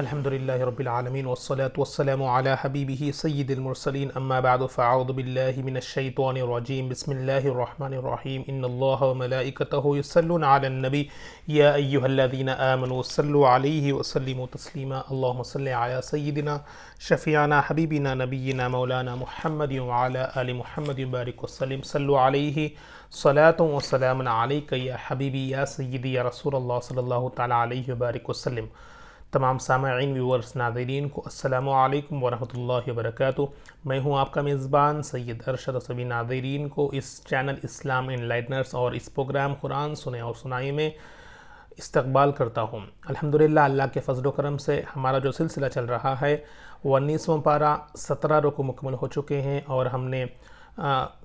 الحمد للہ رب العالمین والصلاة والسلام علی حبیبہ سید المرسلین اما بعد فاعوذ باللہ من الشیطان الرجیم بسم اللہ الرحمن الرحیم ان اللہ وملائکتہ یصلون علی النبی یا ایہا الذین آمنوا صلوا علیہ وسلموا تسلیما اللہم صلی علی سیدنا شفیعنا حبیبنا نبینا مولانا محمد وعلی آل محمد بارک وسلم صلوا علیہ صلاۃ و سلام علیک یا حبیبی یا سیدی یا رسول اللہ صلی اللہ تعالی علیہ وبارک وسلم۔ تمام سامعین ویورز ناظرین کو السلام علیکم ورحمۃ اللہ وبرکاتہ۔ میں ہوں آپ کا میزبان سید ارشد اور سبھی ناظرین کو اس چینل اسلام انلائٹنرز اور اس پروگرام قرآن سنیں اور سنائیں میں استقبال کرتا ہوں۔ الحمدللہ اللہ کے فضل و کرم سے ہمارا جو سلسلہ چل رہا ہے وہ 19واں پارہ 17 رکوع مکمل ہو چکے ہیں، اور ہم نے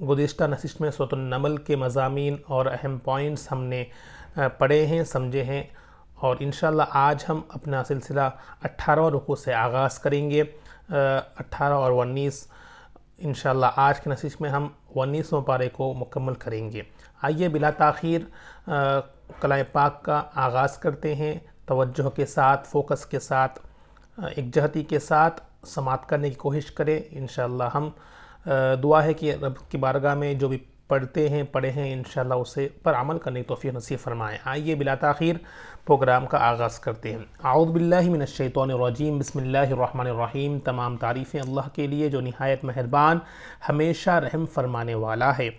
گزشتہ نشست میں سورۃ النمل کے مضامین اور اہم پوائنٹس ہم نے پڑھے ہیں، سمجھے ہیں، اور انشاءاللہ آج ہم اپنا سلسلہ 18واں رکوع سے آغاز کریں گے۔ 18 اور 19 انشاءاللہ آج کی نشست میں ہم 19واں پارے کو مکمل کریں گے۔ آئیے بلا تاخیر کلام پاک کا آغاز کرتے ہیں، توجہ کے ساتھ، فوکس کے ساتھ، ایک جہتی کے ساتھ سماعت کرنے کی کوشش کریں۔ انشاءاللہ ہم دعا ہے کہ رب کی بارگاہ میں جو بھی پڑھے ہیں انشاءاللہ اسے پر عمل کرنے کی توفیق نصیب فرمائیں۔ آئیے بلا تاخیر پروگرام کا آغاز کرتے ہیں۔ اعوذ باللہ من الشیطان الرجیم بسم اللہ الرحمن الرحیم۔ تمام تعریفیں اللہ کے لیے جو نہایت مہربان، ہمیشہ رحم فرمانے والا ہے۔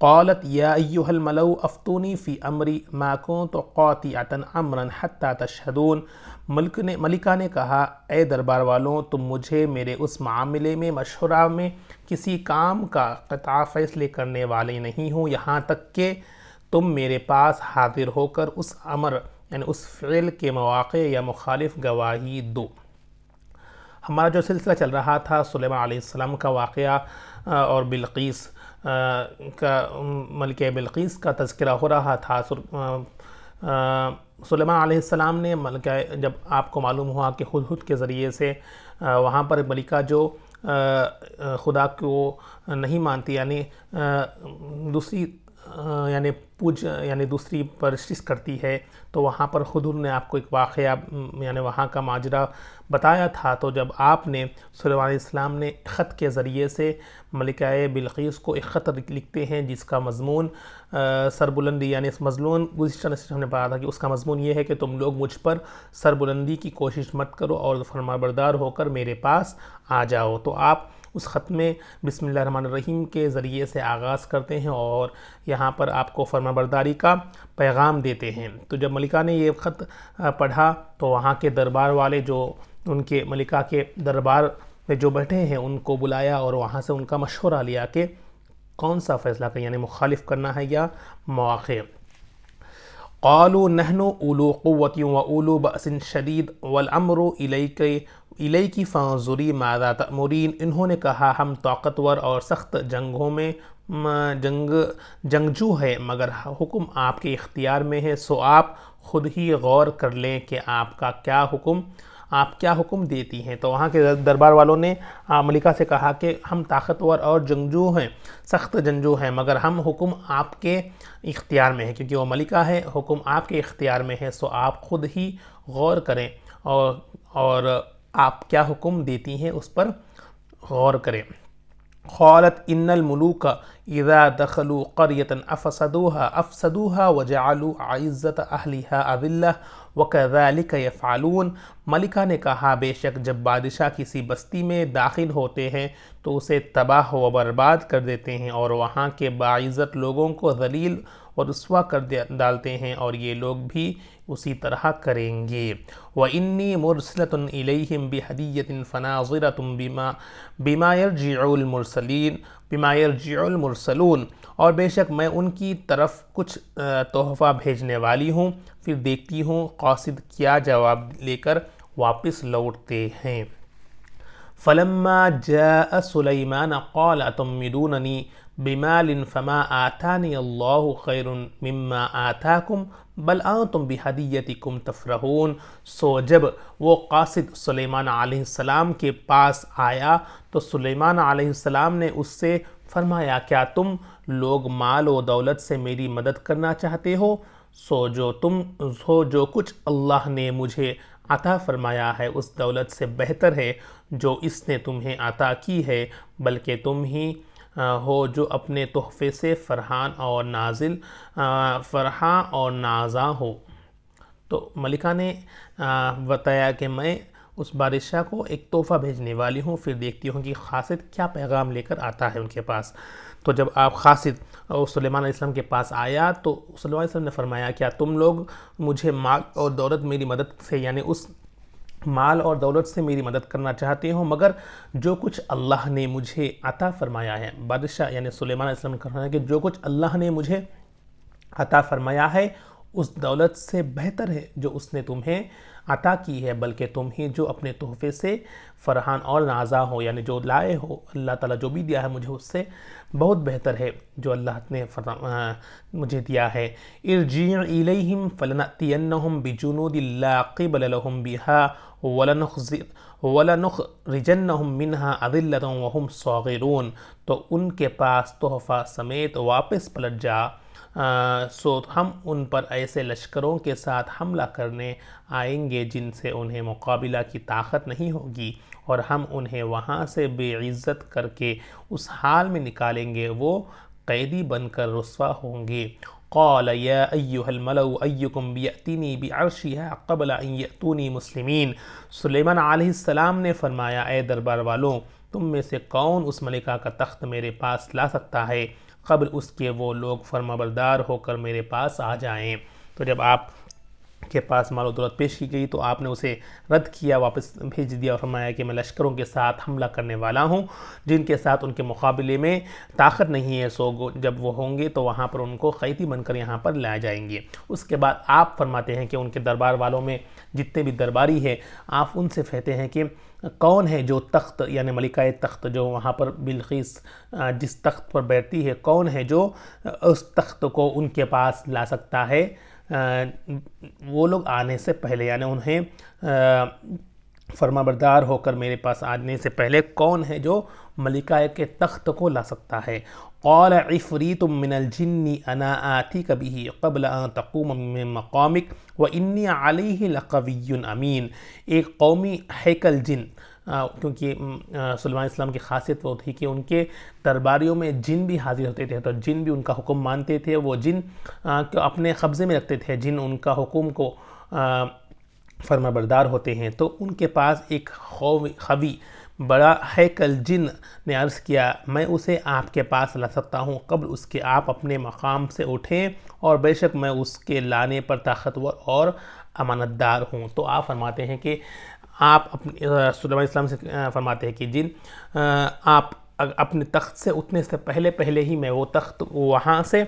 قالت یا ایہا الملؤ افتونی فی امری ما کنت قاطعۃ امرا حتی تشہدون۔ ملکہ نے کہا اے دربار والوں، تم مجھے میرے اس معاملے میں، مشورہ میں کسی کام کا قطع فیصلے کرنے والے نہیں ہوں یہاں تک کہ تم میرے پاس حاضر ہو کر اس امر یعنی اس فعل کے مواقع یا مخالف گواہی دو۔ ہمارا جو سلسلہ چل رہا تھا سلیمان علیہ السلام کا واقعہ اور بلقیس کا، ملکہ بلقیس کا تذکرہ ہو رہا تھا۔ سلیمان علیہ السلام نے جب آپ کو معلوم ہوا کہ ہدہد کے ذریعے سے وہاں پر ملکہ جو خدا کو نہیں مانتی، یعنی دوسری دوسری پرستش کرتی ہے، تو وہاں پر ہدہد نے آپ کو ایک واقعہ یعنی وہاں کا ماجرا بتایا تھا۔ تو جب آپ نے سلیمان علیہ السلام نے خط کے ذریعے سے ملکہ بلقیس کو ایک خط لکھتے ہیں جس کا مضمون سربلندی، یعنی اس مضمون گزشتہ نشست ہم نے پڑھا تھا کہ اس کا مضمون یہ ہے کہ تم لوگ مجھ پر سربلندی کی کوشش مت کرو اور فرمانبردار ہو کر میرے پاس آ جاؤ۔ تو آپ اس خط میں بسم اللہ الرحمن الرحیم کے ذریعے سے آغاز کرتے ہیں اور یہاں پر آپ کو فرمانبرداری کا پیغام دیتے ہیں۔ تو جب ملکہ نے یہ خط پڑھا تو وہاں کے دربار والے، جو ان کے ملکہ کے دربار میں جو بیٹھے ہیں، ان کو بلایا اور وہاں سے ان کا مشورہ لیا کہ کون سا فیصلہ کریں، یعنی مخالف کرنا ہے یا مواقع۔ قالوا نحن اولو قوت و اولو بأس شدید والامر الیک فانظری ماذا تأمرین۔ انہوں نے کہا ہم طاقتور اور سخت جنگوں میں جنگجو ہے، مگر حکم آپ کے اختیار میں ہے، سو آپ خود ہی غور کر لیں کہ آپ کیا حکم دیتی ہیں۔ تو وہاں کے دربار والوں نے ملکہ سے کہا کہ ہم طاقتور اور جنگجو ہیں، سخت جنگجو ہیں، مگر ہم حکم آپ کے اختیار میں ہے، کیونکہ وہ ملکہ ہے، حکم آپ کے اختیار میں ہے، سو آپ خود ہی غور کریں اور آپ کیا حکم دیتی ہیں اس پر غور کریں۔ قالت ان الملوک اذا دخلوا قریۃ افسدوها وجعلوا عزت اہلها اذلہ وکذلک یفعلون۔ ملکہ نے کہا بے شک جب بادشاہ کسی بستی میں داخل ہوتے ہیں تو اسے تباہ و برباد کر دیتے ہیں اور وہاں کے باعزت لوگوں کو ذلیل اور رسوا کر ڈالتے ہیں، اور یہ لوگ بھی اسی طرح کریں گے۔ وَإِنِّي مُرْسِلَةٌ إِلَيْهِمْ بِهَدِيَّةٍ فَنَاظِرَةٌ بِمَا يَرْجِعُ الْمُرْسَلُونَ۔ اور بے شک میں ان کی طرف کچھ تحفہ بھیجنے والی ہوں، پھر دیکھتی ہوں قاصد کیا جواب لے کر واپس لوٹتے ہیں۔ فلما جاء سلیمان قال اتمدوننی بمال فما آتانی اللہ خیر مما آتاکم بل انتم بہدیتکم تفرحون۔ سو جب وہ قاصد سلیمان علیہ السلام کے پاس آیا تو سلیمان علیہ السلام نے اس سے فرمایا کیا تم لوگ مال و دولت سے میری مدد کرنا چاہتے ہو؟ جو کچھ اللہ نے مجھے عطا فرمایا ہے اس دولت سے بہتر ہے جو اس نے تمہیں عطا کی ہے، بلکہ تم ہی ہو جو اپنے تحفے سے فرحان اور نازاں ہو۔ تو ملکہ نے بتایا کہ میں اس بادشاہ کو ایک تحفہ بھیجنے والی ہوں، پھر دیکھتی ہوں کہ قاصد کیا پیغام لے کر آتا ہے ان کے پاس۔ تو جب آپ قاصد سلیمان علیہ السلام کے پاس آیا تو سلیمان علیہ السلام نے فرمایا کیا تم لوگ مجھے مال اور دولت میری مدد سے، یعنی اس مال اور دولت سے میری مدد کرنا چاہتے ہوں، مگر جو کچھ اللہ نے مجھے عطا فرمایا ہے، بادشاہ یعنی سلیمان علیہ السلام نے فرمایا کہ جو کچھ اللہ نے مجھے عطا فرمایا ہے اس دولت سے بہتر ہے جو اس نے تمہیں عطا کی ہے، بلکہ تم ہی جو اپنے تحفے سے فرحان اور نازاں ہو، یعنی جو لائے ہو، اللہ تعالیٰ جو بھی دیا ہے مجھے اس سے بہت بہتر ہے جو اللہ نے مجھے دیا ہے۔ ارجع الیہم فلنأتینہم بجنود لا قبل لہم بہا وَلَنُخْرِجَنَّهُم مِّنْهَا أَذِلَّةً وَهُمْ صَاغِرُونَ۔ تو ان کے پاس تحفہ سمیت واپس پلٹ جا، سو ہم ان پر ایسے لشکروں کے ساتھ حملہ کرنے آئیں گے جن سے انہیں مقابلہ کی طاقت نہیں ہوگی، اور ہم انہیں وہاں سے بے عزت کر کے اس حال میں نکالیں گے وہ قیدی بن کر رسوا ہوں گے۔ قال یا ایہا الملأ ایکم یأتینی بعرشہا قبل ان یأتونی مسلمین۔ سلیمان علیہ السلام نے فرمایا اے دربار والوں، تم میں سے کون اس ملکہ کا تخت میرے پاس لا سکتا ہے قبل اس کے وہ لوگ فرمانبردار ہو کر میرے پاس آ جائیں۔ تو جب آپ کے پاس مال و دولت پیش کی گئی تو آپ نے اسے رد کیا، واپس بھیج دیا اور فرمایا کہ میں لشکروں کے ساتھ حملہ کرنے والا ہوں جن کے ساتھ ان کے مقابلے میں طاقت نہیں ہے، سو جب وہ ہوں گے تو وہاں پر ان کو قیدی بن کر یہاں پر لائے جائیں گے۔ اس کے بعد آپ فرماتے ہیں کہ ان کے دربار والوں میں جتنے بھی درباری ہے آپ ان سے کہتے ہیں کہ کون ہے جو تخت یعنی ملکہ تخت جو وہاں پر بلقیس جس تخت پر بیٹھتی ہے، کون ہے جو اس تخت کو ان کے پاس لا سکتا ہے وہ لوگ آنے سے پہلے، یعنی انہیں فرمانبردار ہو کر میرے پاس آنے سے پہلے کون ہے جو ملکہ کے تخت کو لا سکتا ہے۔ قال عفریت من الجن انا آتیک بہ قبل ان تقوم من مقامک وانی علیہ لقوی امین۔ ایک قومی ہیکل جن، کیونکہ سلیمان علیہ السلام کی خاصیت وہ تھی کہ ان کے درباریوں میں جن بھی حاضر ہوتے تھے، تو جن بھی ان کا حکم مانتے تھے، وہ جن کو اپنے قبضے میں رکھتے تھے، جن ان کا حکم کو فرمانبردار ہوتے ہیں۔ تو ان کے پاس ایک خوی بڑا ہیکل جن نے عرض کیا میں اسے آپ کے پاس لا سکتا ہوں قبل اس کے آپ اپنے مقام سے اٹھیں، اور بے شک میں اس کے لانے پر طاقتور اور امانت دار ہوں۔ تو آپ فرماتے ہیں کہ آپ سلیمان علیہ السلام سے فرماتے ہیں کہ جن آپ اپنے تخت سے اٹھنے سے پہلے ہی میں وہ تخت وہاں سے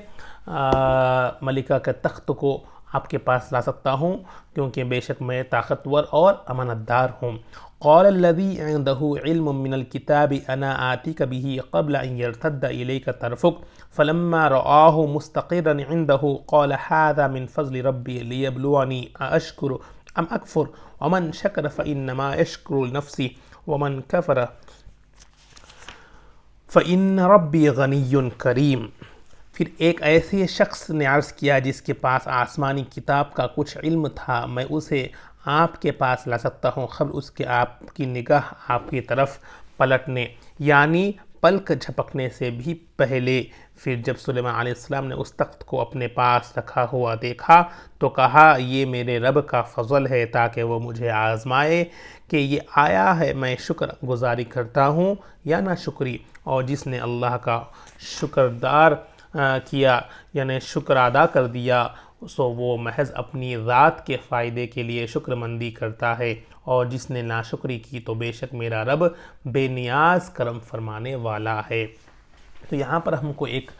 ملکہ کے تخت کو آپ کے پاس لا سکتا ہوں، کیونکہ بے شک میں طاقتور اور امانت دار ہوں۔ قال الذي عنده علم من الكتاب انا آتيك به قبل ان يرتد اليك طرفك فلما رآه مستقرا عنده قال هذا من فضل ربي ليبلوني أأشكر ام اکفر ومن شکر فانما يشکر لنفسه ومن کفر فان ربی غنی کریم۔ پھر ایک ایسے شخص نے عرض کیا جس کے پاس آسمانی کتاب کا کچھ علم تھا، میں اسے آپ کے پاس لا سکتا ہوں قبل اس کے آپ کی نگاہ آپ کی طرف پلٹنے یعنی پلک جھپکنے سے بھی پہلے۔ پھر جب سلیمان علیہ السلام نے اس تخت کو اپنے پاس رکھا ہوا دیکھا تو کہا یہ میرے رب کا فضل ہے تاکہ وہ مجھے آزمائے کہ یہ آیا ہے میں شکر گزاری کرتا ہوں یا نہ شکری، اور جس نے اللہ کا شکردار کیا یعنی شکر ادا کر دیا سو وہ محض اپنی ذات کے فائدے کے لیے شکر مندی کرتا ہے، اور جس نے ناشکری کی تو بے شک میرا رب بے نیاز کرم فرمانے والا ہے۔ تو یہاں پر ہم کو ایک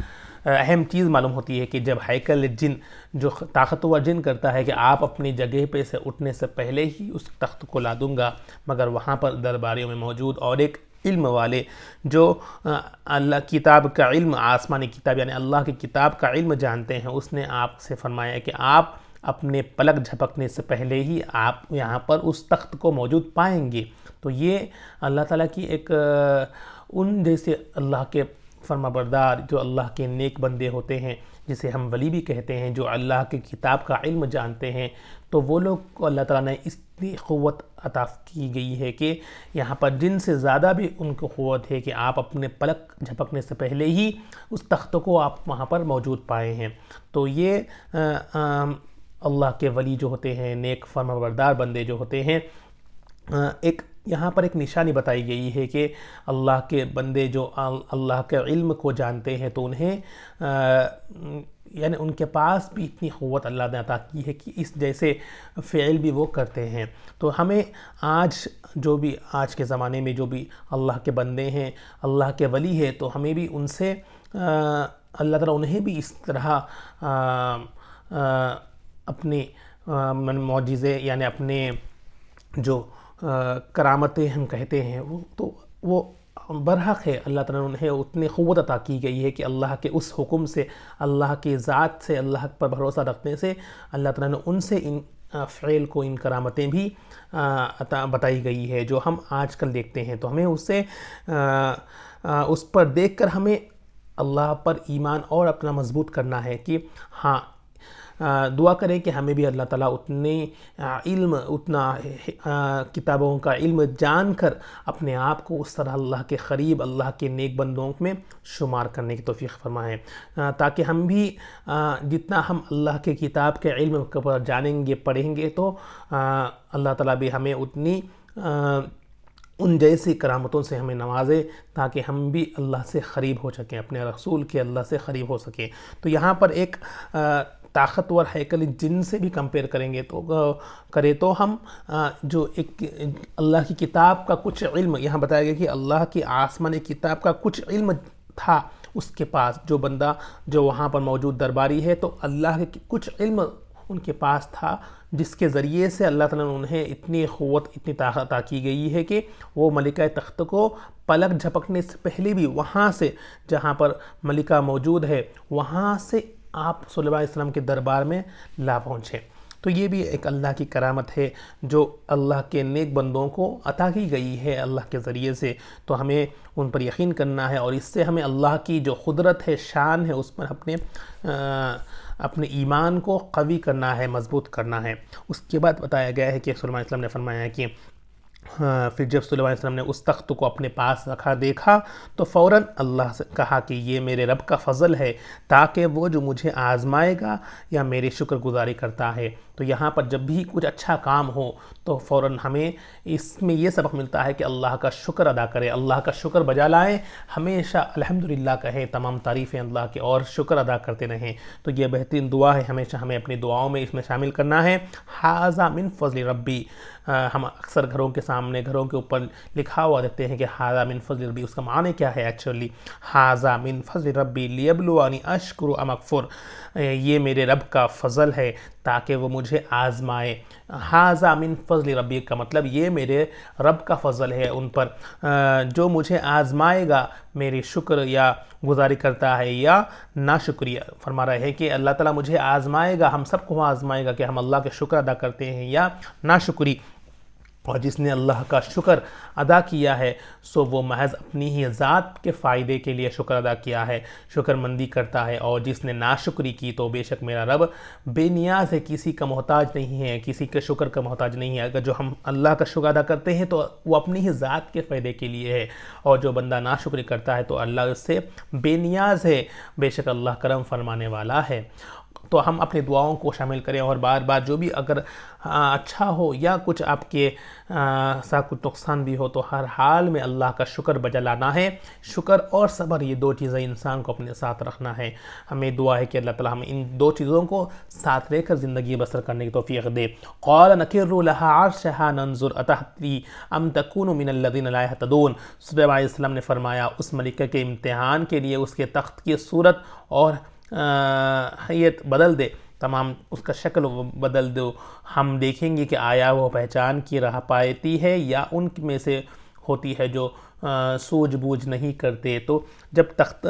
اہم چیز معلوم ہوتی ہے کہ جب ہیکل جن جو طاقتور جن کرتا ہے کہ آپ اپنی جگہ پہ سے اٹھنے سے پہلے ہی اس تخت کو لا دوں گا، مگر وہاں پر درباریوں میں موجود اور ایک علم والے جو اللہ کتاب کا علم آسمانی کتاب یعنی اللہ کی کتاب کا علم جانتے ہیں، اس نے آپ سے فرمایا کہ آپ اپنے پلک جھپکنے سے پہلے ہی آپ یہاں پر اس تخت کو موجود پائیں گے۔ تو یہ اللہ تعالیٰ کی ایک ان جیسے اللہ کے فرمانبردار جو اللہ کے نیک بندے ہوتے ہیں جسے ہم ولی بھی کہتے ہیں، جو اللہ کی کتاب کا علم جانتے ہیں، تو وہ لوگ کو اللہ تعالیٰ نے اس اتنی قوت عطا کی گئی ہے کہ یہاں پر جن سے زیادہ بھی ان کو قوت ہے کہ آپ اپنے پلک جھپکنے سے پہلے ہی اس تخت کو آپ وہاں پر موجود پائے ہیں۔ تو یہ اللہ کے ولی جو ہوتے ہیں، نیک فرمانبردار بندے جو ہوتے ہیں، ایک یہاں پر ایک نشانی بتائی گئی ہے کہ اللہ کے بندے جو اللہ کے علم کو جانتے ہیں تو انہیں یعنی ان کے پاس بھی اتنی قوت اللہ نے عطا کی ہے کہ اس جیسے فعل بھی وہ کرتے ہیں۔ تو ہمیں آج کے زمانے میں جو بھی اللہ کے بندے ہیں، اللہ کے ولی ہیں، تو ہمیں بھی ان سے اللہ تعالیٰ انہیں بھی اس طرح اپنے معجزے یعنی اپنے جو کرامتیں ہم کہتے ہیں وہ برحق ہے، اللہ تعالیٰ نے انہیں اتنی قوت عطا کی گئی ہے کہ اللہ کے اس حکم سے، اللہ کی ذات سے، اللہ پر بھروسہ رکھنے سے اللہ تعالیٰ نے ان سے ان فعل کو، ان کرامتیں بھی عطا بتائی گئی ہے جو ہم آج کل دیکھتے ہیں۔ تو ہمیں اس پر دیکھ کر ہمیں اللہ پر ایمان اور اپنا مضبوط کرنا ہے کہ ہاں دعا کریں کہ ہمیں بھی اللہ تعالیٰ اتنا کتابوں کا علم جان کر اپنے آپ کو اس طرح اللہ کے قریب، اللہ کے نیک بندوں میں شمار کرنے کی توفیق فرمائیں، تاکہ ہم بھی جتنا ہم اللہ کے کتاب کے علم پر جانیں گے، پڑھیں گے، تو اللہ تعالیٰ بھی ہمیں اتنی ان جیسی کرامتوں سے ہمیں نوازے تاکہ ہم بھی اللہ سے قریب ہو سکیں، اپنے رسول کے اللہ سے قریب ہو سکیں۔ تو یہاں پر ایک طاقتور ہیکل جن سے بھی کمپیئر کریں تو ہم جو ایک اللہ کی کتاب کا کچھ علم یہاں بتایا گیا کہ اللہ کی آسمانی کتاب کا کچھ علم تھا اس کے پاس، جو بندہ جو وہاں پر موجود درباری ہے، تو اللہ کے کچھ علم ان کے پاس تھا جس کے ذریعے سے اللہ تعالیٰ نے انہیں اتنی قوت، اتنی طاقت عطا کی گئی ہے کہ وہ ملکہ تخت کو پلک جھپکنے سے پہلے بھی وہاں سے جہاں پر ملکہ موجود ہے وہاں سے آپ صلی اللہ علیہ وسلم کے دربار میں لا پہنچے۔ تو یہ بھی ایک اللہ کی کرامت ہے جو اللہ کے نیک بندوں کو عطا کی گئی ہے اللہ کے ذریعے سے، تو ہمیں ان پر یقین کرنا ہے اور اس سے ہمیں اللہ کی جو قدرت ہے، شان ہے، اس پر اپنے ایمان کو قوی کرنا ہے، مضبوط کرنا ہے۔ اس کے بعد بتایا گیا ہے کہ صلی اللہ علیہ وسلم نے فرمایا ہے کہ پھر جب صلی اللہ علیہ وسلم نے اس تخت کو اپنے پاس دیکھا تو فوراً اللہ سے کہا کہ یہ میرے رب کا فضل ہے تاکہ وہ جو مجھے آزمائے گا یا میری شکر گزاری کرتا ہے۔ تو یہاں پر جب بھی کچھ اچھا کام ہو تو فوراً ہمیں اس میں یہ سبق ملتا ہے کہ اللہ کا شکر ادا کرے، اللہ کا شکر بجا لائیں، ہمیشہ الحمدللہ کہیں، تمام تعریفیں اللہ کے اور شکر ادا کرتے رہیں۔ تو یہ بہترین دعا ہے، ہمیشہ ہمیں اپنی دعاؤں میں اس میں شامل کرنا ہے۔ ھذا من فضل ربی، ہم اکثر گھروں کے اوپر لکھا ہوا دیکھتے ہیں کہ ھذا من فضل ربی، اس کا معنی کیا ہے ایکچولی؟ ھذا من فضل ربی لیبلونی اشکر ام اکفر، یہ میرے رب کا فضل ہے تاکہ وہ مجھے آزمائے۔ ھذا من فضل ربی کا مطلب یہ میرے رب کا فضل ہے ان پر، جو مجھے آزمائے گا، میری شکر یا گزاری کرتا ہے یا ناشکریہ۔ فرما رہا ہے کہ اللہ تعالیٰ مجھے آزمائے گا، ہم سب کو آزمائے گا کہ ہم اللہ کے شکر ادا کرتے ہیں یا ناشکری، اور جس نے اللہ کا شکر ادا کیا ہے سو وہ محض اپنی ہی ذات کے فائدے کے لیے شکر ادا کیا ہے، شکر مندی کرتا ہے، اور جس نے ناشکری کی تو بے شک میرا رب بے نیاز ہے، کسی کا محتاج نہیں ہے، کسی کے شکر کا محتاج نہیں ہے۔ اگر جو ہم اللہ کا شکر ادا کرتے ہیں تو وہ اپنی ہی ذات کے فائدے کے لیے ہے، اور جو بندہ ناشکری کرتا ہے تو اللہ اس سے بے نیاز ہے، بے شک اللہ کرم فرمانے والا ہے۔ تو ہم اپنی دعاؤں کو شامل کریں اور بار بار جو بھی اگر اچھا ہو یا کچھ آپ کے ساتھ کچھ نقصان بھی ہو تو ہر حال میں اللہ کا شکر بجا لانا ہے۔ شکر اور صبر، یہ دو چیزیں انسان کو اپنے ساتھ رکھنا ہے۔ ہمیں دعا ہے کہ اللہ تعالیٰ ہمیں ان دو چیزوں کو ساتھ لے کر زندگی بسر کرنے کی توفیق دے۔ قال نکر لها عرشها ننظر اتهتدی ام تکون من الذین لا یهتدون، صلی اللہ علیہ وسلم نے فرمایا اس ملکہ کے امتحان کے لیے اس کے تخت کی صورت اور حیت بدل دے، تمام اس کا شکل بدل دو، ہم دیکھیں گے کہ آیا وہ پہچان کی راہ پاتی ہے یا ان میں سے ہوتی ہے جو سوجھ بوجھ نہیں کرتے۔ تو جب تخت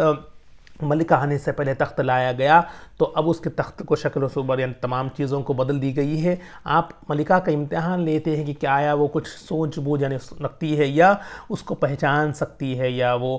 ملکہ آنے سے پہلے تخت لایا گیا تو اب اس کے تخت کو شکل و صورت یعنی تمام چیزوں کو بدل دی گئی ہے۔ آپ ملکہ کا امتحان لیتے ہیں کہ کیا آیا وہ کچھ سوچ بوجھ یعنی رکھتی ہے یا اس کو پہچان سکتی ہے یا وہ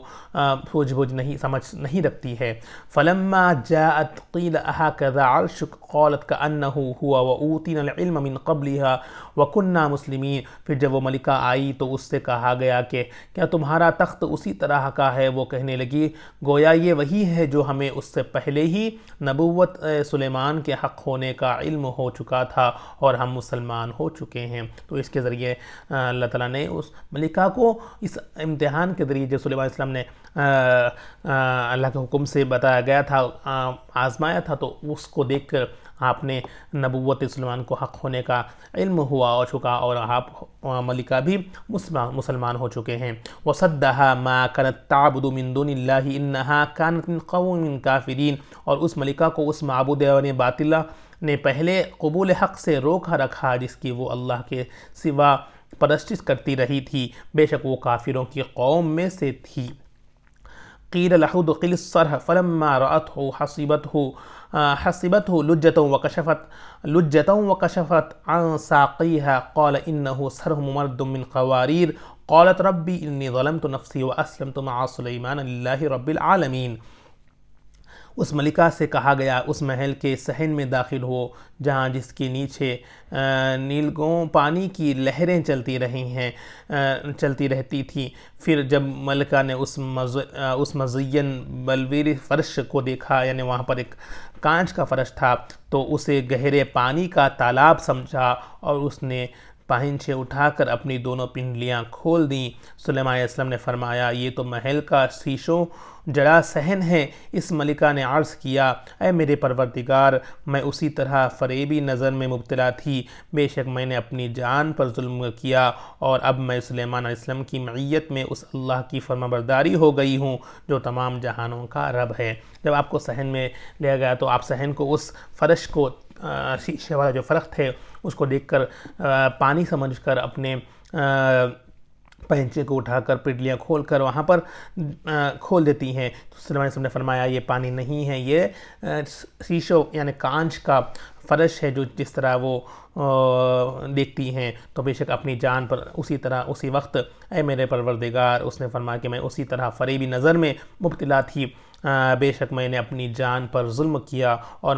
سوچ بوجھ نہیں سمجھ نہیں رکھتی ہے۔ فلما جاءت قیل اہکذا عرشک قالت کأنہ ہوا وأوتینا العلم من قبلها وکنا مسلمین۔ پھر جب وہ ملکہ آئی تو اس سے کہا گیا کہ کیا تمہارا تخت اسی طرح کا ہے؟ وہ کہنے لگی گویا یہ وہی ہے جو ہمیں اس سے پہلے ہی نبوت سلیمان کے حق ہونے کا علم ہو چکا تھا اور ہم مسلمان ہو چکے ہیں۔ تو اس کے ذریعے اللہ تعالیٰ نے اس ملکہ کو اس امتحان کے ذریعے جو سلیمان علیہ السلام نے اللہ کے حکم سے بتایا گیا تھا آزمایا تھا، تو اس کو دیکھ کر آپ نے نبوت سلیمان کو حق ہونے کا علم ہوا ہو چکا اور آپ ملکہ بھی مسلمان ہو چکے ہیں۔ وَصَدَّهَا مَا كَانَتْ تَعْبُدُ مِن دُونِ اللَّهِ إِنَّهَا كَانَتْ مِن قَوْمٍ كَافِرِينَ، اور اس ملکہ کو اس معبود باطلہ نے پہلے قبول حق سے روکا رکھا جس کی وہ اللہ کے سوا پرستش کرتی رہی تھی، بے شک وہ کافروں کی قوم میں سے تھی۔ قیل لہ ادخل الصرح فلما رأته حسبته لجة وكشفت عن ساقيها قال إنه صرح ممرد من قوارير قالت ربي إني ظلمت نفسي وأسلمت مع سليمان لله رب العالمين۔ اس ملکہ سے کہا گیا اس محل کے صحن میں داخل ہو جہاں جس کے نیچے نیلگوں پانی کی لہریں چلتی رہتی تھیں۔ پھر جب ملکہ نے اس مزین بلویر فرش کو دیکھا یعنی وہاں پر ایک کانچ کا فرش تھا تو اسے گہرے پانی کا تالاب سمجھا اور اس نے پاہنچے اٹھا کر اپنی دونوں پنڈلیاں کھول دیں۔ سلیمان علیہ السلام نے فرمایا یہ تو محل کا شیشوں جڑا صحن ہے۔ اس ملکہ نے عرض کیا اے میرے پروردگار، میں اسی طرح فریبی نظر میں مبتلا تھی، بے شک میں نے اپنی جان پر ظلم کیا اور اب میں سلیمان علیہ السلام کی معیت میں اس اللہ کی فرمانبرداری ہو گئی ہوں جو تمام جہانوں کا رب ہے۔ جب آپ کو صحن میں لیا گیا تو آپ صحن کو اس فرش کو شیشے والا جو فرش تھے اس کو دیکھ کر پانی سمجھ کر اپنے پہنچے کو اٹھا کر پنڈلیاں کھول کر وہاں پر کھول دیتی ہیں۔ تو سلیمان علیہ السلام نے فرمایا یہ پانی نہیں ہے، یہ شیشوں یعنی کانچ کا فرش ہے جو جس طرح وہ دیکھتی ہیں۔ تو بے شک اپنی جان پر اسی وقت اے میرے پروردگار، اس نے فرمایا کہ میں اسی طرح فریبی نظر میں مبتلا تھی، بے شک میں نے اپنی جان پر ظلم کیا اور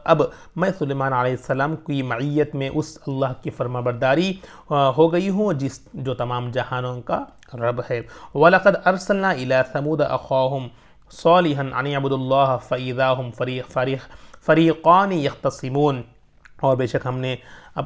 اب میں سلیمان علیہ السلام کی معیت میں اس اللہ کی فرمانبرداری ہو گئی ہوں جو تمام جہانوں کا رب ہے۔ وَلَقَدْ أَرْسَلْنَا إِلَىٰ ثَمُودَ أَخَاهُمْ صَالِحًا أَنِ اعْبُدُوا اللَّهَ فَإِذَا هُمْ فَرِيقَانِ يَخْتَصِمُونَ، اور بے شک ہم نے اب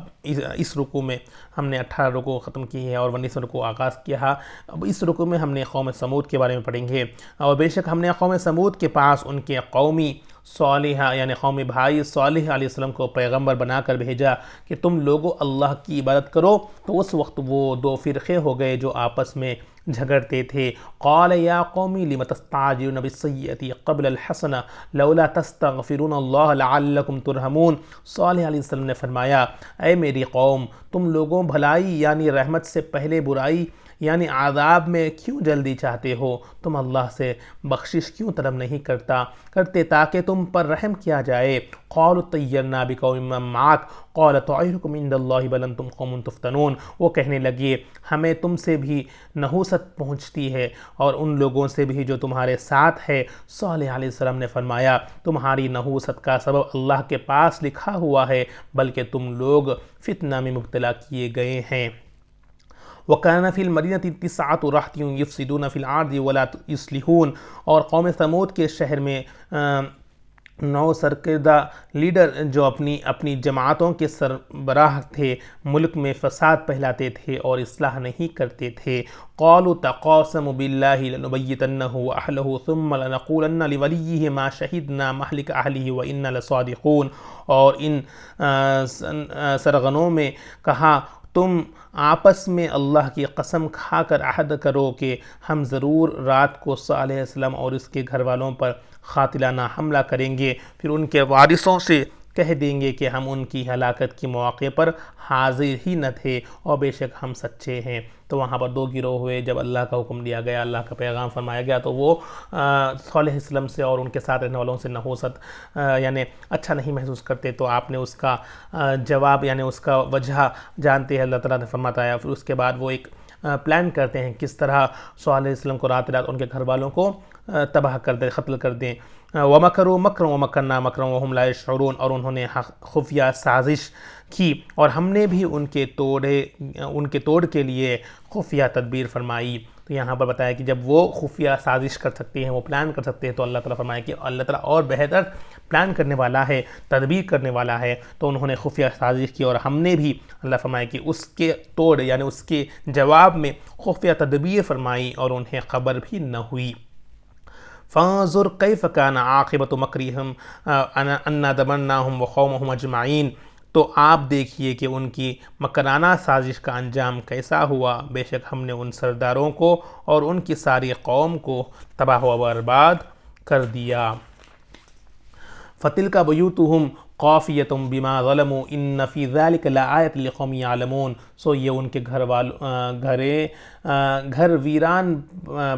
اس رکوع میں ہم نے 18 رکوع ختم کی ہے اور 19 رکوع آغاز کیا۔ اب اس رکوع میں ہم نے قوم سمود کے بارے میں پڑھیں گے، اور بے شک ہم نے قوم سمود کے پاس ان کے قومی صالحہ یعنی قومی بھائی صالح علیہ السلام کو پیغمبر بنا کر بھیجا کہ تم لوگوں اللہ کی عبادت کرو۔ تو اس وقت وہ دو فرقے ہو گئے جو آپس میں جھگڑتے تھے۔ قال یا قومی لم تستعجلون بالسیئۃ قبل الحسنہ لولا تستغفرون اللہ لعلکم ترحمون۔ صالح علیہ السلام نے فرمایا اے میری قوم، تم لوگوں بھلائی یعنی رحمت سے پہلے برائی یعنی عذاب میں کیوں جلدی چاہتے ہو؟ تم اللہ سے بخشش کیوں طلب نہیں کرتے تاکہ تم پر رحم کیا جائے؟ قالوا طیرنا بقوم معک قال طائرکم عند اللہ بل انتم قوم تفتنون۔ وہ کہنے لگے ہمیں تم سے بھی نحوست پہنچتی ہے اور ان لوگوں سے بھی جو تمہارے ساتھ ہے۔ صالح علیہ السلام نے فرمایا تمہاری نحوست کا سبب اللہ کے پاس لکھا ہوا ہے، بلکہ تم لوگ فتنہ میں مبتلا کیے گئے ہیں۔ وَكَانَ فِي الْمَدِينَةِ 9 رَهْطٌ يُفْسِدُونَ فِي الْأَرْضِ وَلَا يُصْلِحُونَ، اور قوم ثمود کے شہر میں 9 سرکردہ لیڈر جو اپنی جماعتوں کے سربراہ تھے ملک میں فساد پھیلاتے تھے اور اصلاح نہیں کرتے تھے۔ قالوا تقاسموا بالله لنبيتنه وأهله ثم لنقولن لوليه ما شهدنا مهلك أهله وإنا لصادقون، اور ان سرغنوں میں کہا تم آپس میں اللہ کی قسم کھا کر عہد کرو کہ ہم ضرور رات کو صالح علیہ السلام اور اس کے گھر والوں پر قاتلانہ حملہ کریں گے۔ پھر ان کے وارثوں سے کہہ دیں گے کہ ہم ان کی ہلاکت کے مواقع پر حاضر ہی نہ تھے اور بے شک ہم سچے ہیں۔ تو وہاں پر دو گروہ ہوئے، جب اللہ کا حکم دیا گیا، اللہ کا پیغام فرمایا گیا، تو وہ صالح علیہ السلام سے اور ان کے ساتھ رہنے والوں سے نحوست یعنی اچھا نہیں محسوس کرتے۔ تو آپ نے اس کا جواب یعنی اس کا وجہ جانتے ہیں، اللہ تعالیٰ نے فرماتا ہے۔ پھر اس کے بعد وہ ایک پلان کرتے ہیں کس طرح صالح علیہ السلام کو رات ان کے گھر والوں کو تباہ کر دیں، قتل کر دیں۔ وَمَكَرُوا مَكْرًا وَمَكَرْنَا مَكْرًا وَهُمْ لَا يَشْعُرُونَ، اور انہوں نے خفیہ سازش کی اور ہم نے بھی ان کے توڑ کے لیے خفیہ تدبیر فرمائی۔ تو یہاں پر بتایا کہ جب وہ خفیہ سازش کر سکتے ہیں، وہ پلان کر سکتے ہیں، تو اللہ تعالیٰ فرمایا کہ اللہ تعالیٰ اور بہتر پلان کرنے والا ہے، تدبیر کرنے والا ہے۔ تو انہوں نے خفیہ سازش کی اور ہم نے بھی اللہ فرمایا کہ اس کے توڑ یعنی اس کے جواب میں خفیہ تدبیر فرمائی اور انہیں خبر بھی نہ ہوئی۔ فانظر کیف کان عاقبۃ مکرہم انا دمرناہم وقومہم اجمعین، تو آپ دیکھیے کہ ان کی مکرانہ سازش کا انجام کیسا ہوا، بے شک ہم نے ان سرداروں کو اور ان کی ساری قوم کو تباہ و برباد کر دیا۔ فَتِلْكَ بُيُوتُهُمْ خَاوِيَةٌ بِمَا ظَلَمُوا إِنَّ فِي ذَلِكَ لَآیَةً لِقَوْمٍ یعلمون۔ سو یہ ان کے گھر ویران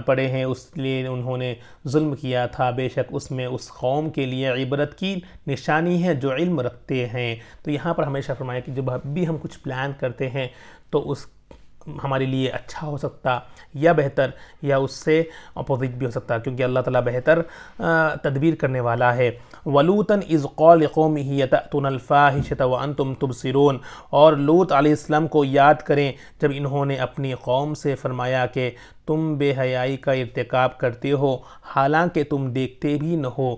پڑے ہیں، اس لیے انہوں نے ظلم کیا تھا، بے شک اس میں اس قوم کے لیے عبرت کی نشانی ہے جو علم رکھتے ہیں۔ تو یہاں پر ہمیشہ فرمایا کہ جب بھی ہم کچھ پلان کرتے ہیں تو اس ہمارے لیے اچھا ہو سکتا یا بہتر یا اس سے اپوزٹ بھی ہو سکتا، کیونکہ اللہ تعالیٰ بہتر تدبیر کرنے والا ہے۔ وَلُوطًا إِذْ قَالَ لِقَوْمِهِ أَتَأْتُونَ الْفَاحِشَةَ وَأَنْتُمْ تُبْصِرُونَ، اور لوط علیہ السلام کو یاد کریں جب انہوں نے اپنی قوم سے فرمایا کہ تم بے حیائی کا ارتکاب کرتے ہو حالانکہ تم دیکھتے بھی نہ ہو۔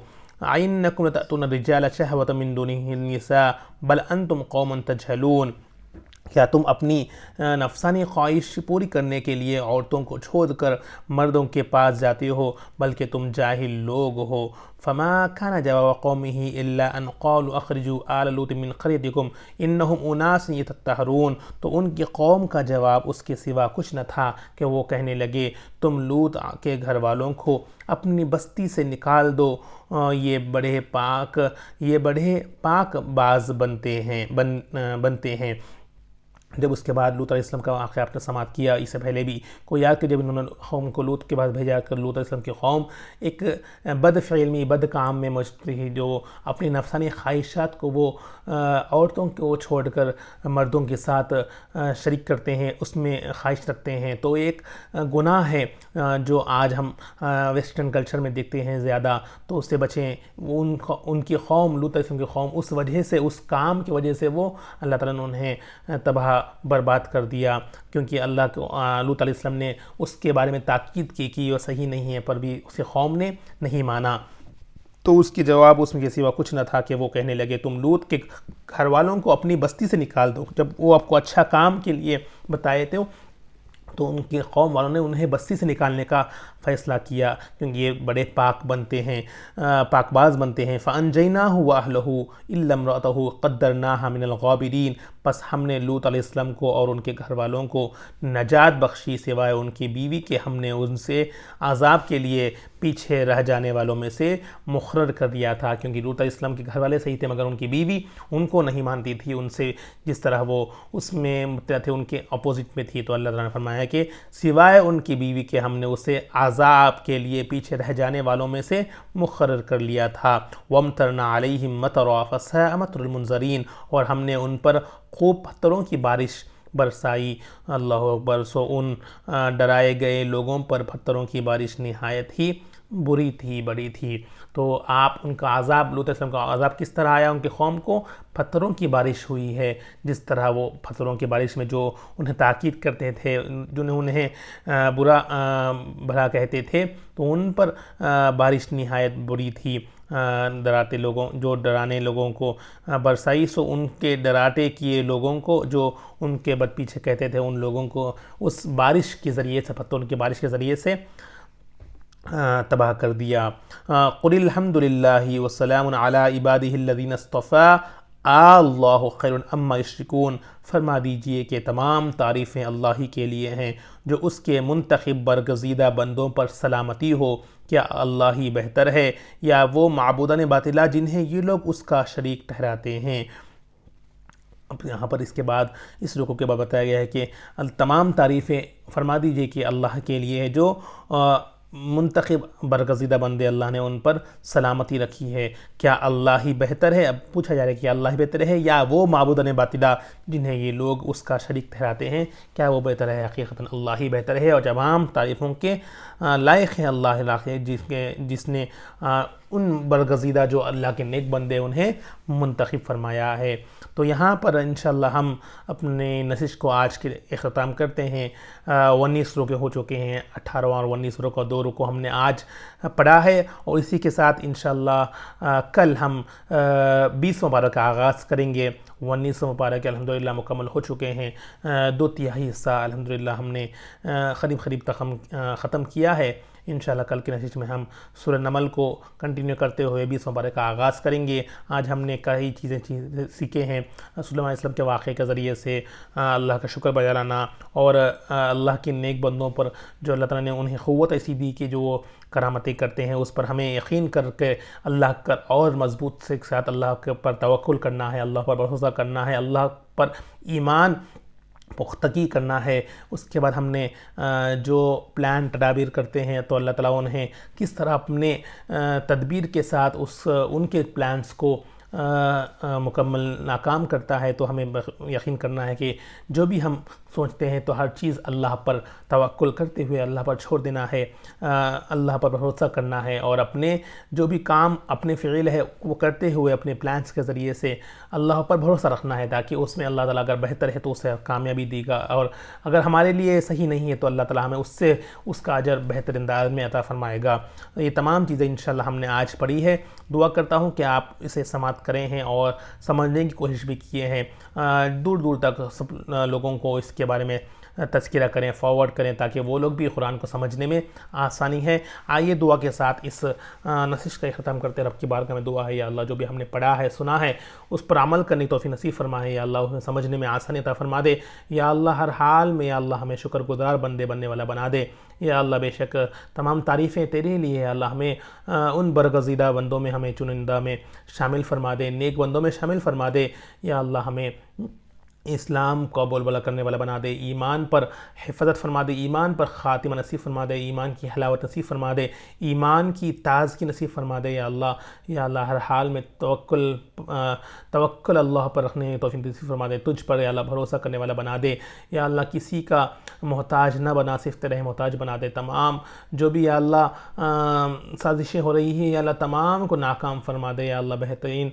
أَئِنَّكُمْ لَتَأْتُونَ الرِّجَالَ شَهْوَةً مِّن دُونِ النِّسَاءِ بَلْ أَنْتُمْ قَوْمٌ تَجْهَلُونَ، کیا تم اپنی نفسانی خواہش پوری کرنے کے لیے عورتوں کو چھوڑ کر مردوں کے پاس جاتے ہو، بلکہ تم جاہل لوگ ہو۔ فما كان جواب قومه الا ان قالوا اخرجوا آل لوط من قريتكم انهم اناس يتطهرون، تو ان کی قوم کا جواب اس کے سوا کچھ نہ تھا کہ وہ کہنے لگے تم لوط کے گھر والوں کو اپنی بستی سے نکال دو، یہ بڑے پاک باز بنتے ہیں۔ جب اس کے بعد لوط علیہ السلام کا واقعہ آپ نے سماعت کیا، اس سے پہلے بھی کوئی یاد کہ جب انہوں نے قوم کو لوط کے بعد بھیجا کر لوط علیہ السلام کی قوم ایک بد فعل بد کام میں مشغول تھی، جو اپنی نفسانی خواہشات کو وہ عورتوں کو چھوڑ کر مردوں کے ساتھ شریک کرتے ہیں، اس میں خواہش رکھتے ہیں۔ تو ایک گناہ ہے جو آج ہم ویسٹرن کلچر میں دیکھتے ہیں زیادہ، تو اس سے بچیں۔ ان کی قوم لوط علیہ السلام کی قوم اس وجہ سے، اس کام کی وجہ سے وہ اللہ تعالیٰ نے انہیں تباہ برباد کر دیا، کیونکہ اللہ کو لوط علیہ السلام نے اس کے بارے میں تاکید کی کہ وہ صحیح نہیں ہے، پر بھی اسے قوم نے نہیں مانا۔ تو اس کی جواب اس میں کے سوا کچھ نہ تھا کہ وہ کہنے لگے تم لوط کے گھر والوں کو اپنی بستی سے نکال دو۔ جب وہ آپ کو اچھا کام کے لیے بتائے تھے تو ان کے قوم والوں نے انہیں بستی سے نکالنے کا فیصلہ کیا، کیونکہ یہ بڑے پاک باز بنتے ہیں۔ فَأَنْجَيْنَاهُ وَأَهْلَهُ إِلَّا امْرَأَتَهُ قَدَّرْنَاهَا مِنَ الْغَابِرِينَ، پس ہم نے لوط علیہ السلام کو اور ان کے گھر والوں کو نجات بخشی سوائے ان کی بیوی کے، ہم نے ان سے عذاب کے لیے پیچھے رہ جانے والوں میں سے مقرر کر دیا تھا، کیونکہ لوط علیہ السلام کے گھر والے صحیح تھے مگر ان کی بیوی ان کو نہیں مانتی تھی، ان سے جس طرح وہ اس میں مبتلا تھے ان کے اپوزٹ میں تھی۔ تو اللہ تعالیٰ نے فرمایا کہ سوائے ان کی بیوی کے ہم نے اسے عذاب کے لیے پیچھے رہ جانے والوں میں سے مقرر کر لیا تھا۔ وَامْطَرْنَا عَلَيْهِمْ مَطَرًا فَسَاءَ مَطْرُ الْمُنذَرِينَ، اور ہم نے ان پر خوب پتھروں کی بارش برسائی۔ اللہ اکبر۔ سو ان ڈرائے گئے لوگوں پر پتھروں کی بارش نہایت ہی بری تھی۔ تو آپ ان کا عذاب، لوط علیہ السلام کا عذاب کس طرح آیا ان کی قوم کو؟ پتھروں کی بارش ہوئی ہے، جس طرح وہ پتھروں کی بارش میں جو انہیں تاکید کرتے تھے، جو انہیں برا بھلا کہتے تھے، تو ان پر بارش نہایت بری تھی، ڈرانے لوگوں کو برسائی۔ سو ان کے ڈراتے کیے لوگوں کو، جو ان کے بد پیچھے کہتے تھے، ان لوگوں کو اس بارش کے ذریعے سے، پتھروں کی بارش کے ذریعے سے تباہ کر دیا۔ قُلِ الْحَمْدُ لِلَّهِ وَسَلَامٌ عَلَىٰ عِبَادِهِ الَّذِينَ اصْطَفَىٰ اللہ خیر اما یشرکون، فرما دیجئے کہ تمام تعریفیں اللہ ہی کے لیے ہیں جو اس کے منتخب برگزیدہ بندوں پر سلامتی ہو۔ کیا اللہ ہی بہتر ہے یا وہ معبودان باطلہ جنہیں یہ لوگ اس کا شریک ٹھہراتے ہیں۔ اب یہاں پر اس کے بعد اس رکوع کے بعد بتایا گیا ہے کہ تمام تعریفیں فرما دیجئے کہ اللہ کے لیے ہے جو منتخب برگزیدہ بندے اللہ نے ان پر سلامتی رکھی ہے۔ کیا اللہ ہی بہتر ہے، اب پوچھا جا رہا ہے کہ اللہ ہی بہتر ہے یا وہ معبودان باطلہ جنہیں یہ لوگ اس کا شریک ٹھہراتے ہیں، کیا وہ بہتر ہے؟ حقیقتاً اللہ ہی بہتر ہے اور تمام تعریفوں کے لائق ہے اللہ جس نے ان برگزیدہ جو اللہ کے نیک بندے انہیں منتخب فرمایا ہے۔ تو یہاں پر انشاءاللہ ہم اپنے نشست کو آج کے اختتام کرتے ہیں۔ 19 رکوع ہو چکے ہیں، 18 اور 19 رکوع، 2 رکوع ہم نے آج پڑھا ہے، اور اسی کے ساتھ انشاءاللہ کل ہم 20 مبارک کا آغاز کریں گے۔ 19 مبارک الحمدللہ مکمل ہو چکے ہیں، 2/3 حصہ الحمدللہ ہم نے قریب تک ہم ختم کیا ہے۔ انشاءاللہ کل کی نشست میں ہم سورہ نمل کو کنٹینیو کرتے ہوئے 20 مبارک کا آغاز کریں گے۔ آج ہم نے کئی چیزیں سیکھے ہیں سلیمان علیہ السلام کے واقعے کے ذریعے سے، اللہ کا شکر بجا لانا، اور اللہ کے نیک بندوں پر جو اللہ تعالیٰ نے انہیں قوت ایسی دی کہ جو وہ کرامتیں کرتے ہیں، اس پر ہمیں یقین کر کے اللہ کا اور مضبوط سے ساتھ اللہ کے پر توکل کرنا ہے، اللہ پر بھروسہ کرنا ہے، اللہ پر ایمان پختگی کرنا ہے۔ اس کے بعد ہم نے جو پلان تدابیر کرتے ہیں تو اللہ تعالیٰ انہیں کس طرح اپنے تدبیر کے ساتھ ان کے پلانز کو مکمل ناکام کرتا ہے، تو ہمیں یقین کرنا ہے کہ جو بھی ہم سوچتے ہیں تو ہر چیز اللہ پر توکل کرتے ہوئے اللہ پر چھوڑ دینا ہے، اللہ پر بھروسہ کرنا ہے، اور اپنے جو بھی کام اپنے فعل ہے وہ کرتے ہوئے اپنے پلانز کے ذریعے سے اللہ پر بھروسہ رکھنا ہے، تاکہ اس میں اللہ تعالیٰ اگر بہتر ہے تو اسے کامیابی دے گا، اور اگر ہمارے لیے صحیح نہیں ہے تو اللہ تعالیٰ ہمیں اس کا اجر بہتر انداز میں عطا فرمائے گا۔ یہ تمام چیزیں انشاءاللہ ہم نے آج پڑھی ہے۔ دعا کرتا ہوں کہ آپ اسے سماعت کریں ہیں اور سمجھنے کی کوشش بھی کیے ہیں، دور دور تک سب لوگوں کو اس کے بارے میں تذکرہ کریں، فارورڈ کریں، تاکہ وہ لوگ بھی قرآن کو سمجھنے میں آسانی ہے۔ آئیے دعا کے ساتھ اس نشست کا ختم کرتے ہیں۔ رب کی بارگاہ میں دعا ہے، یا اللہ جو بھی ہم نے پڑھا ہے سنا ہے اس پر عمل کرنے کی توفیق نصیب فرمائے، یا اللہ اسے سمجھنے میں آسانی عطا فرما دے، یا اللہ ہر حال میں یا اللہ ہمیں شکر گزار بندے بننے والا بنا دے، یا اللہ بے شک تمام تعریفیں تیرے لیے ہے، اللہ ہمیں ان برگزیدہ بندوں میں ہمیں چنندہ میں شامل فرما دے، نیک بندوں میں شامل فرما دے، یا اللہ ہمیں اسلام کو بول بالا کرنے والا بنا دے، ایمان پر حفاظت فرما دے، ایمان پر خاتمہ نصیب فرما دے، ایمان کی حلاوت نصیب فرما دے، ایمان کی تازگی نصیب فرما دے، یا اللہ ہر حال میں توکل اللہ پر رکھنے کی توفیق نصیب فرما دے، تجھ پر یا اللہ بھروسہ کرنے والا بنا دے، یا اللہ کسی کا محتاج نہ بنا، صرف تیرے محتاج بنا دے، تمام جو بھی یا اللہ سازشیں ہو رہی ہیں یا اللہ تمام کو ناکام فرما دے، یا اللہ بہترین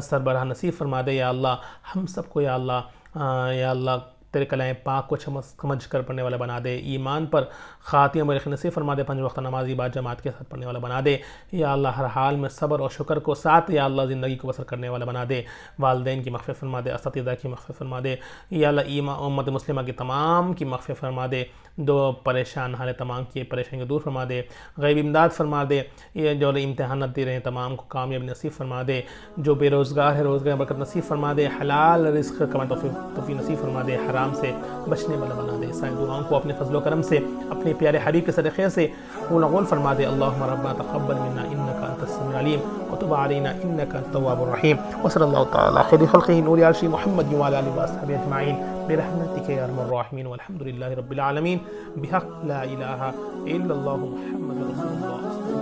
سربراہ نصیب فرما دے، یا اللہ ہم سب کو یا اللہ تیرے کلام پاک کو سمجھ کر پڑھنے والا بنا دے، ایمان پر خاتمہ برخ نصیب فرما دے، 5 وقت نمازی بعد جماعت کے ساتھ پڑھنے والا بنا دے، یا اللہ ہر حال میں صبر اور شکر کو ساتھ یا اللہ زندگی کو بسر کرنے والا بنا دے، والدین کی مغفرت فرما دے، اساتذہ کی مغفرت فرما دے، یا اللہ امت مسلمہ کی تمام کی مغفرت فرما دے، دو پریشان حال تمام کی پریشانی کو دور فرما دے، غیب امداد فرما دے، یہ جو امتحانات دے رہے ہیں تمام کو کامیاب نصیب فرما دے، جو بے روزگار ہے روزگار برکت نصیب فرما دے، حلال رزق کمانے توفیق نصیب فرما دے، حرام سے بچنے والا بنا دے، ساری دعاؤں کو اپنے فضل و کرم سے اپنے پیارے حبیب کے صدقے سے قبول فرما دے۔ اللہم ربنا تقبل منا انک انت السمیع العلیم وتب علینا انک انت التواب الرحیم، وصلی اللہ تعالی علی خیر خلقہ نور عرش محمد وعلی آلہ وصحبہ اجمعین برحمتک یا ارحم الراحمین، والحمد للہ رب العالمین، بحق لا الہ الا اللہ محمد رسول اللہ۔